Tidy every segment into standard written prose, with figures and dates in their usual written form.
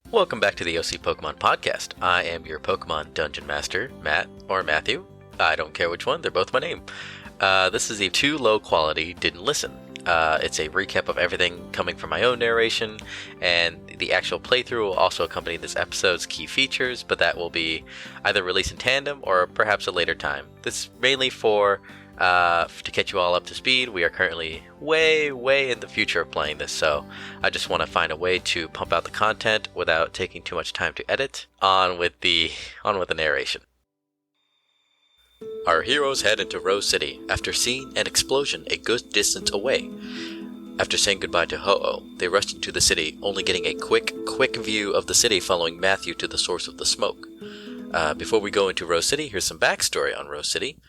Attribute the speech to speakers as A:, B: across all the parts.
A: Welcome back to the OC Pokemon Podcast. I am your Pokemon Dungeon Master, Matt, or Matthew. I don't care which one, they're both my name. This is a too low quality didn't listen. It's a recap of everything coming from my own narration, and the actual playthrough will also accompany this episode's key features, but that will be either released in tandem or perhaps a later time. This is mainly to catch you all up to speed. We are currently way in the future of playing this, so I just want to find a way to pump out the content without taking too much time to edit. On with the narration. Our heroes head into Rose City after seeing an explosion a good distance away. After saying goodbye to Ho-Oh, they rushed into the city, only getting a quick view of the city following Matthew to the source of the smoke. Before we go into Rose City, here's some backstory on Rose City.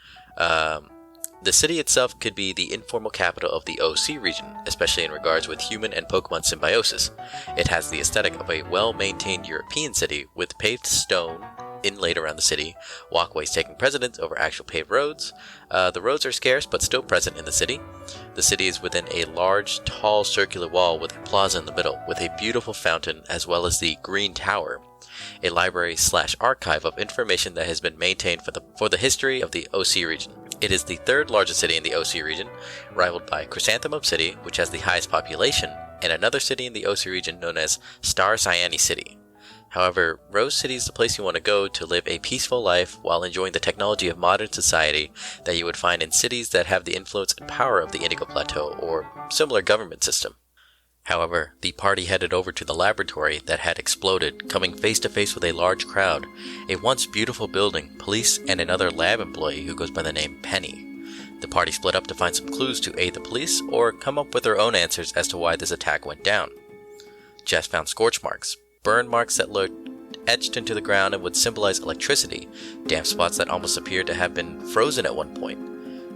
A: The city itself could be the informal capital of the OC region, especially in regards with human and Pokemon symbiosis. It has the aesthetic of a well-maintained European city with paved stone inlaid around the city, walkways taking precedence over actual paved roads. The roads are scarce but still present in the city. The city is within a large, tall circular wall with a plaza in the middle, with a beautiful fountain as well as the Green Tower, a library/archive of information that has been maintained for the history of the OC region. It is the third largest city in the OC region, rivaled by Chrysanthemum City, which has the highest population, and another city in the OC region known as Star Cyane City. However, Rose City is the place you want to go to live a peaceful life while enjoying the technology of modern society that you would find in cities that have the influence and power of the Indigo Plateau or similar government system. However, the party headed over to the laboratory that had exploded, coming face to face with a large crowd, a once beautiful building, police, and another lab employee who goes by the name Penny. The party split up to find some clues to aid the police or come up with their own answers as to why this attack went down. Jess found scorch marks, burn marks that looked etched into the ground and would symbolize electricity, damp spots that almost appeared to have been frozen at one point.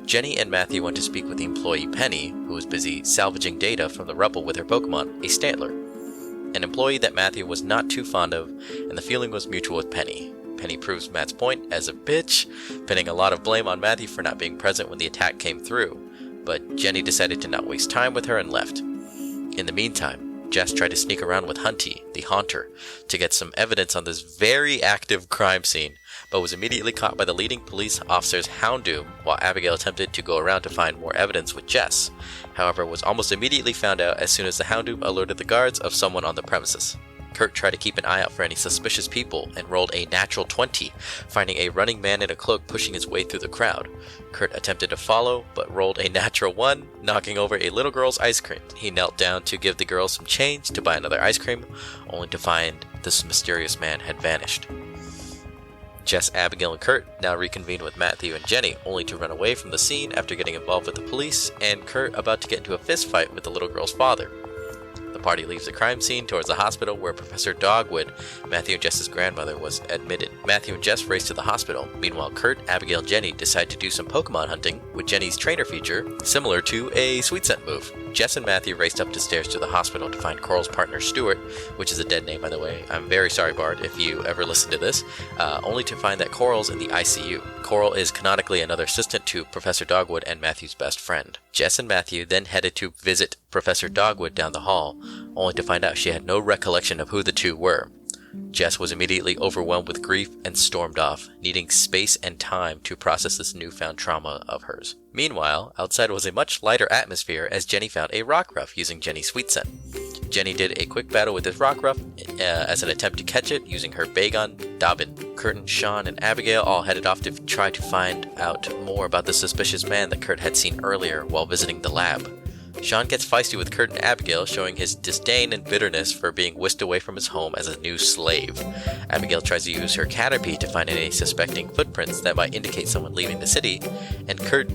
A: Jenny and Matthew went to speak with the employee Penny, who was busy salvaging data from the rubble with her Pokemon, a Stantler, an employee that Matthew was not too fond of, and the feeling was mutual with Penny. Penny proves Matt's point as a bitch, pinning a lot of blame on Matthew for not being present when the attack came through, but Jenny decided to not waste time with her and left. In the meantime, Jess tried to sneak around with Hunty, the Haunter, to get some evidence on this very active crime scene, but was immediately caught by the leading police officer's Houndoom while Abigail attempted to go around to find more evidence with Jess. However, was almost immediately found out as soon as the Houndoom alerted the guards of someone on the premises. Kurt tried to keep an eye out for any suspicious people and rolled a natural 20, finding a running man in a cloak pushing his way through the crowd. Kurt attempted to follow, but rolled a natural 1, knocking over a little girl's ice cream. He knelt down to give the girl some change to buy another ice cream, only to find this mysterious man had vanished. Jess, Abigail, and Kurt now reconvened with Matthew and Jenny, only to run away from the scene after getting involved with the police, and Kurt about to get into a fist fight with the little girl's father. The party leaves the crime scene towards the hospital where Professor Dogwood, Matthew and Jess's grandmother, was admitted. Matthew and Jess race to the hospital. Meanwhile, Kurt, Abigail, and Jenny decide to do some Pokemon hunting with Jenny's trainer feature, similar to a Sweet Scent move. Jess and Matthew raced up the stairs to the hospital to find Coral's partner Stuart, which is a dead name by the way. I'm very sorry, Bard, if you ever listen to this, only to find that Coral's in the ICU. Coral is canonically another assistant to Professor Dogwood and Matthew's best friend. Jess and Matthew then headed to visit Professor Dogwood down the hall, only to find out she had no recollection of who the two were. Jess was immediately overwhelmed with grief and stormed off, needing space and time to process this newfound trauma of hers. Meanwhile, outside was a much lighter atmosphere as Jenny found a Rockruff using Jenny's Sweet Scent. Jenny did a quick battle with this Rockruff as an attempt to catch it using her Bagon Dobbin. Curtin, Sean, and Abigail all headed off to try to find out more about the suspicious man that Kurt had seen earlier while visiting the lab. Sean gets feisty with Kurt and Abigail, showing his disdain and bitterness for being whisked away from his home as a new slave. Abigail tries to use her Caterpie to find any suspecting footprints that might indicate someone leaving the city, and Kurt,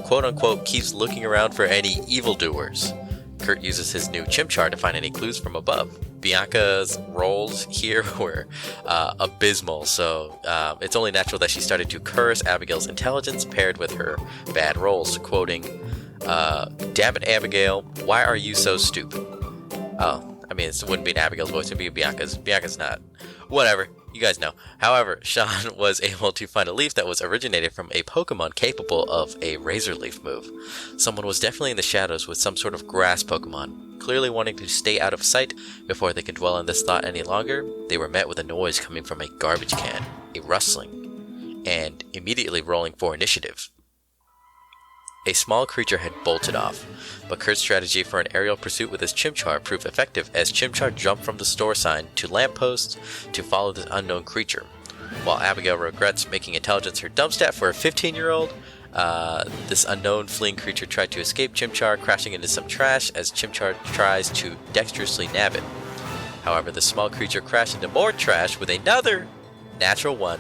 A: quote-unquote, keeps looking around for any evildoers. Kurt uses his new Chimchar to find any clues from above. Bianca's rolls here were abysmal, so it's only natural that she started to curse Abigail's intelligence paired with her bad rolls, quoting, "Damn it, Abigail, why are you so stupid?" Oh, I mean, it wouldn't be in Abigail's voice, it would be Bianca's. Bianca's not Whatever, you guys know. However, Sean was able to find a leaf that was originated from a Pokemon capable of a Razor Leaf move. Someone was definitely in the shadows with some sort of grass Pokemon. Clearly wanting to stay out of sight before they could dwell on this thought any longer, they were met with a noise coming from a garbage can, a rustling, and immediately rolling for initiative. A small creature had bolted off, but Kurt's strategy for an aerial pursuit with his Chimchar proved effective as Chimchar jumped from the store sign to lampposts to follow this unknown creature. While Abigail regrets making intelligence her dump stat for a 15-year-old, this unknown fleeing creature tried to escape Chimchar, crashing into some trash as Chimchar tries to dexterously nab it. However, the small creature crashed into more trash with another natural one,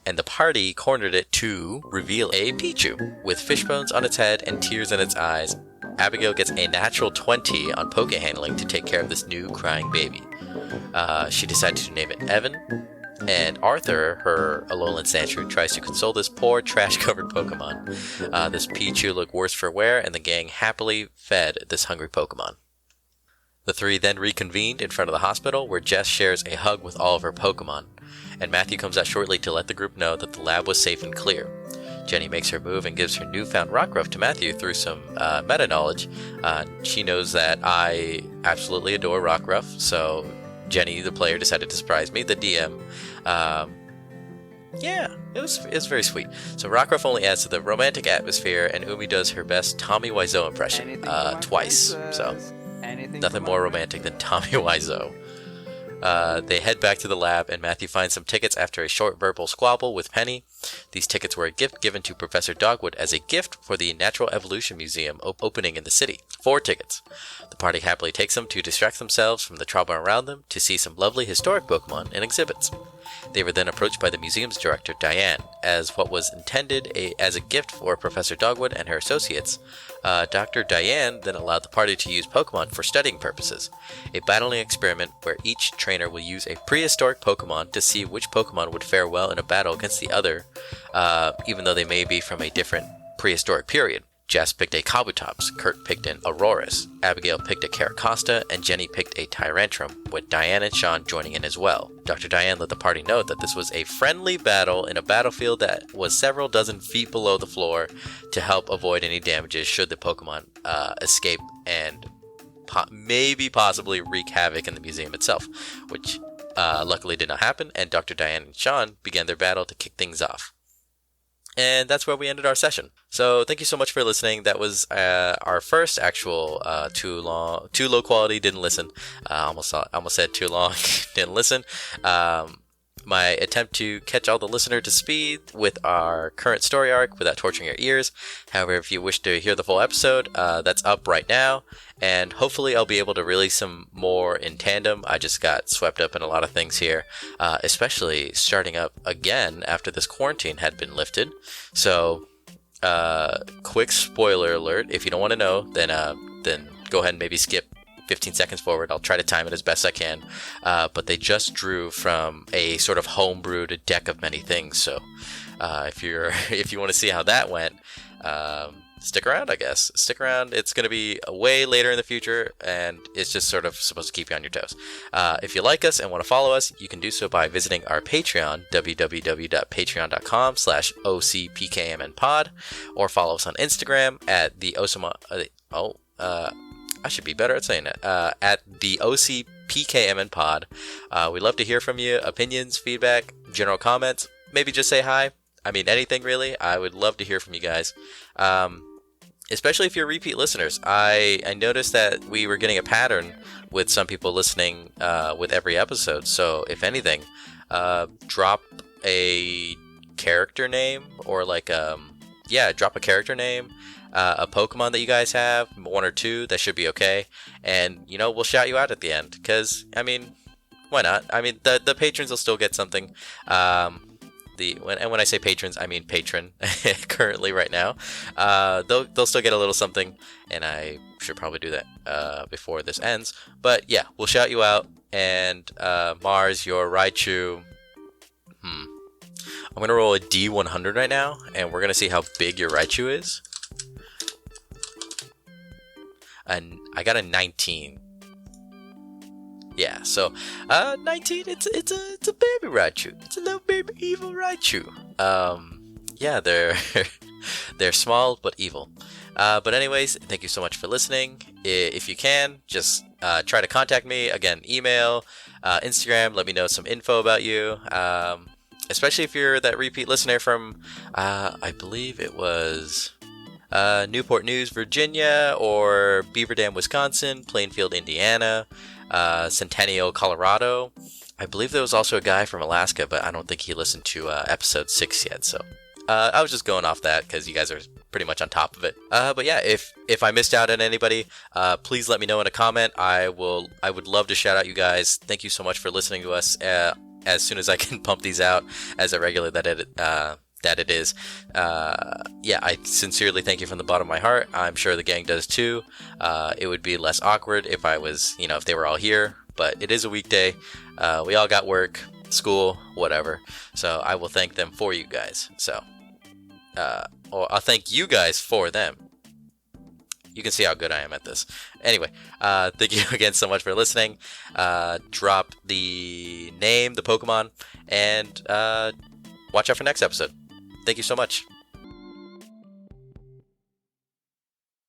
A: and the party cornered it to reveal a Pichu with fish bones on its head and tears in its eyes. Abigail gets a natural 20 on Poke handling to take care of this new crying baby. She decided to name it Evan, and Arthur, her Alolan Sandshrew, tries to console this poor trash-covered Pokemon. This Pichu looked worse for wear, and the gang happily fed this hungry Pokemon. The three then reconvened in front of the hospital, where Jess shares a hug with all of her Pokemon, and Matthew comes out shortly to let the group know that the lab was safe and clear. Jenny makes her move and gives her newfound Rockruff to Matthew through some meta-knowledge. She knows that I absolutely adore Rockruff, so Jenny, the player, decided to surprise me, the DM. Yeah, it was very sweet. So Rockruff only adds to the romantic atmosphere, and Umi does her best Tommy Wiseau impression twice. So nothing more romantic than Tommy Wiseau. They head back to the lab, and Matthew finds some tickets after a short verbal squabble with Penny. These tickets were a gift given to Professor Dogwood as a gift for the Natural Evolution Museum opening in the city. 4 tickets. The party happily takes them to distract themselves from the trouble around them to see some lovely historic Pokemon in exhibits. They were then approached by the museum's director, Diane, as what was intended as a gift for Professor Dogwood and her associates. Dr. Diane then allowed the party to use Pokemon for studying purposes, a battling experiment where each trainer will use a prehistoric Pokemon to see which Pokemon would fare well in a battle against the other, even though they may be from a different prehistoric period. Jess picked a Kabutops, Kurt picked an Aurorus, Abigail picked a Caracosta, and Jenny picked a Tyrantrum, with Diane and Sean joining in as well. Dr. Diane let the party know that this was a friendly battle in a battlefield that was several dozen feet below the floor to help avoid any damages should the Pokemon escape and possibly wreak havoc in the museum itself, which luckily did not happen, and Dr. Diane and Sean began their battle to kick things off. And that's where we ended our session. So thank you so much for listening. That was our first actual too low quality, didn't listen. Almost said too long, didn't listen. My attempt to catch all the listener to speed with our current story arc without torturing your ears. However, if you wish to hear the full episode, that's up right now. And hopefully I'll be able to release some more in tandem. I just got swept up in a lot of things here, especially starting up again after this quarantine had been lifted. So, quick spoiler alert. If you don't want to know, then go ahead and maybe skip 15 seconds forward. I'll try to time it as best I can. But they just drew from a sort of homebrewed deck of many things. So, if you want to see how that went, stick around, I guess. Stick around. It's going to be way later in the future, and it's just sort of supposed to keep you on your toes. If you like us and want to follow us, you can do so by visiting our Patreon, www.patreon.com/OCPKMNpod, or follow us on Instagram at the Osama. I should be better at saying that. At the OCPKMNpod. We love to hear from you. Opinions, feedback, general comments. Maybe just say hi. I mean, anything really. I would love to hear from you guys. Especially if you're repeat listeners. I noticed that we were getting a pattern with some people listening with every episode. So if anything, drop a character name or drop a character name, a Pokemon that you guys have, 1 or 2, that should be okay. And, we'll shout you out at the end. Because, I mean, why not? I mean, the patrons will still get something. When I say patrons, I mean patron currently right now. They'll still get a little something, and I should probably do that before this ends. But yeah, we'll shout you out. And Mars, your Raichu. I'm gonna roll a D100 right now, and we're gonna see how big your Raichu is. And I got a 19. Yeah, so 19, it's a baby Raichu. It's a little baby evil Raichu. Yeah, they're they're small but evil. But anyways, thank you so much for listening. If you can, just try to contact me. Again, email, Instagram, let me know some info about you. Especially if you're that repeat listener from, I believe it was Newport News, Virginia, or Beaver Dam, Wisconsin, Plainfield, Indiana, Centennial, Colorado. I believe there was also a guy from Alaska, but I don't think he listened to episode 6 yet, so I was just going off that because you guys are pretty much on top of it. But yeah, if I missed out on anybody, please let me know in a comment. I would love to shout out you guys. Thank you so much for listening to us. As soon as I can pump these out as irregular that it is. Yeah, I sincerely thank you from the bottom of my heart. I'm sure the gang does too. It would be less awkward if I was, if they were all here, but it is a weekday. We all got work, school, whatever. So I will thank them for you guys. So, or I'll thank you guys for them. You can see how good I am at this. Anyway, thank you again so much for listening. Drop the name, the Pokemon, and watch out for next episode. Thank you so much.